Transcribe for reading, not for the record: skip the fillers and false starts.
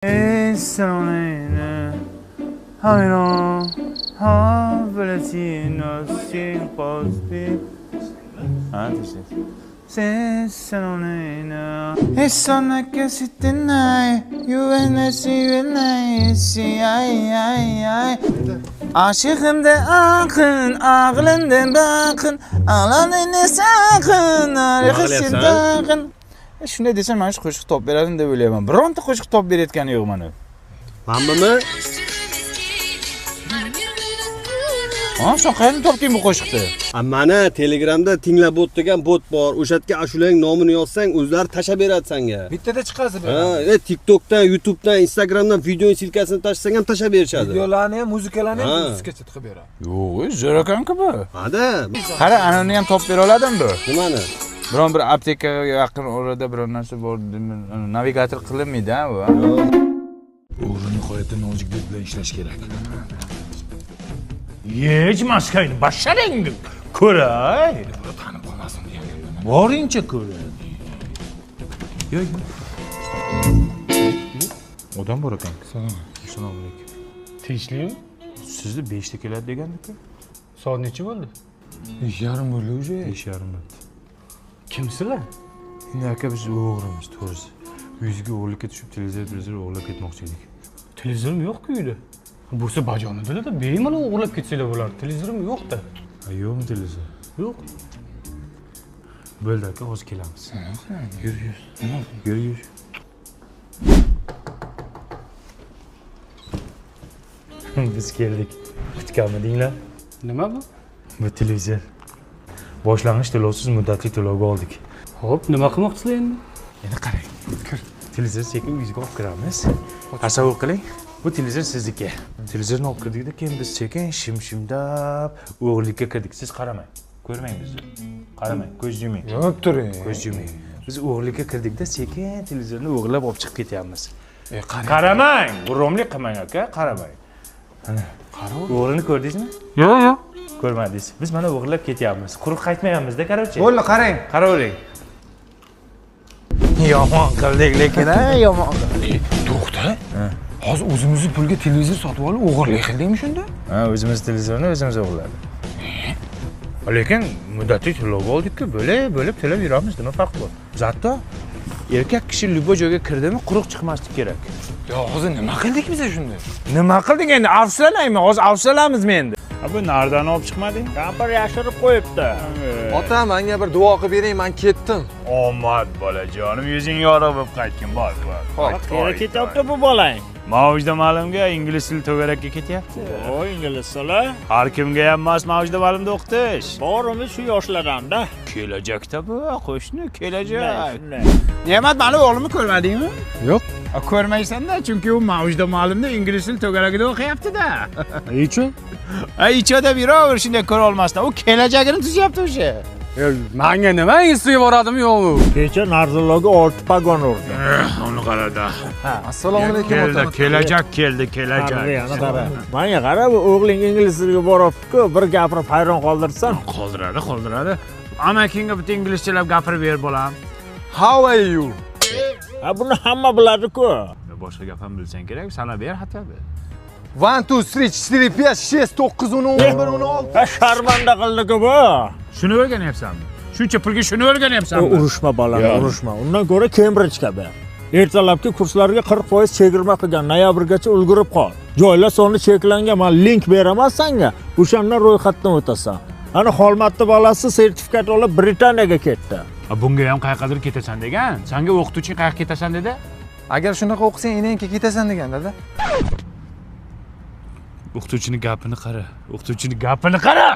Sonne, Hamino, Haveltino, sin Cosby. Das ist es. Sonne, es sonne que si te nae, ay. Aşığımda akın, ağlından bakın, ağlanını sakın, arıqısın takın. Shunday desam, mana shu qo'shiq top beradim deb o'ylayman. Bironta qo'shiq top berayotgani yo'q mana. Hammami? Ha, sen qayerdan topding bu qo'shiqni? Mana Telegramda tinglab bot degan bot bor. O'shatga ashulang nomini yozsang, o'zlari tashab beradi senga. Bittada chiqasi bu. Ha, TikTokdan, YouTubedan, Instagramdan video silkasini tashlasang ham tashab berishadi. Videolarni ham, muzikalarni ham muzikacha tiqib beradi. Yo'q, zo'r ekan-ku bu. Hada. Qara, anani ham top bera oladimi bu? Nimani? Biron bir aptekaga yaqin o'rada biror narsa bor, navigator qilinmaydi-a bu. O'g'ri nihoyatda nojiklik bilan ishlash kerak. Yech maskayni basharing ko'ray. Buni tanib qolmasin deganman. Boringcha ko'ray. Yo'q. Odam bor ekan. Assalomu alaykum. Tinchlikmi? Sizni 5 ta keladi degandik-ku. Soat necha bo'ldi? 5:30 bo'ldi уже. 5:30 bo'ldi. Kimsizlar? Endi aka biz o'g'rimiz, to'g'risi. Uyingizga o'g'irlikka tushib televizor o'g'irlab ketmoqchi edik. Televizorim yo'q-ku uyda. Bo'lsa bajonidada bemalol o'g'irlab ketsanglar bo'lardi. Televizorim yo'q-da. Yo'qmi televizor? Yo'q. Bo'ldi aka, hozir kelamiz. Yur. Biz keldik. Kutganmidinglar? Nima bu? Bu televizor. Boshlang'ich to'lovsiz muddatli to'lovga oldik. Xo'p, nima qilmoqchisizlar endi? Endi qarang. Televizor sekin uyingizga olib kiramiz. Tasavvur qiling. Bu televizor sizniki. Televizorni olib kirdikda keyin biz sekin shim-shimdab o'g'irlikka kirdik. Siz qaramang. Ko'rmang bizni. Qaramang, ko'z yuming. Yonib turing. Ko'z yuming. Biz o'g'irlikka kirdikda sekin televizorni o'g'irlab olib chiqib ketyapmiz. Qarang. Qaramang, g'urromlik qilmang aka, qaramang. Mana, qarang. O'g'rini ko'rdingizmi? Yo'q. Ko'rmadingiz. Biz mana o'g'irlab ketyapmiz. Quruq qaytmayapmiz-da, qarovchi. Bo'ldi, qarang. Qaravering. Yomon qildik lekin, yomon. To'xta. Hozir o'zimizni pulga televizor sotib olib o'g'irlik qildingmi shunda? Ha, o'zimiz televizorni o'zimiz o'g'irladik. Lekin muddatli to'lovga oldik-ku, bo'lib to'lab yuramiz, nima farqi bor? Zatto erkak kishi любой joyga kirdimi, quruq chiqmaslik kerak. Yo, hozir nima qildik biz shunda? Nima qildik endi? Afsuslanaymi? Hozir afsuslanamizmi endi? Bu nardan olib chiqmading? Kampir yashirib qo'yibdi. Ota, menga bir duo qilib bering, men ketdim. Omad bolajonim, yuzing yorug' bo'lib qaytgin, bor. Qayerga ketyapti bu bolang? Mavjda ma'lumga ingliz tili to'garakka ketyapti. O, ingliz tili. Har kimga ham emas Mavjda ma'lumda o'qitish. Borimiz shu yoshlardan-da. Kelajakda bu, qo'shni, kelajak. Shunday. Ne'mat, mani o'g'limni ko'rmadingmi? Yo'q. Ko'rmaysan-da, chunki u Mavjda ma'lumda ingliz tili to'garakida o'qiyapti-da. Ichi? Ichi deb yuraver, shunday ko'ra olmasdan. U kelajagini tuzyapti o'sha. Menga nima ingilisga boradimi yo'qmi? Kecha Narzulloga 6 pagon urdi. Uni qarada. Assalomu alaykum ota. Kelajak keldi, kelajak. Yana qara. Menga qara, bu o'g'ling ingliz tiliga boryapti-ku, bir gapirib hayron qoldirsan. Qoldiradi. Amakingga bitta inglizchalab gapirib ber bolam. How are you? Ha, buni hamma biladi-ku. Boshqa gap ham bilsang kerak, sana ber xato ber. 1 2 3 4 5 6 9 10 11 16. Ha, sharmanda qildi-ku bu. Shuni o'rganyapsanmi? Shuncha pulga shuni o'rganyapsanmi? Urushma bolam, urushma. Undan ko'ra Cambridge-ga ber. Ertalabki kurslarga 40% chegirma qilgan, noyabrgacha ulgurib qol. Joylar soni cheklangan, men link beraman senga. O'shandan ro'yxatdan o'tasan. Ana Xolmatni bolasi sertifikat olib Britaniyaga ketdi. Bunga ham qayergadir ketasan degan. Senga o'qituvching qayerga ketasan dedi? Agar shunaqa o'qisang, enangga ketasan degan dada. O'qituvchining gapini qara.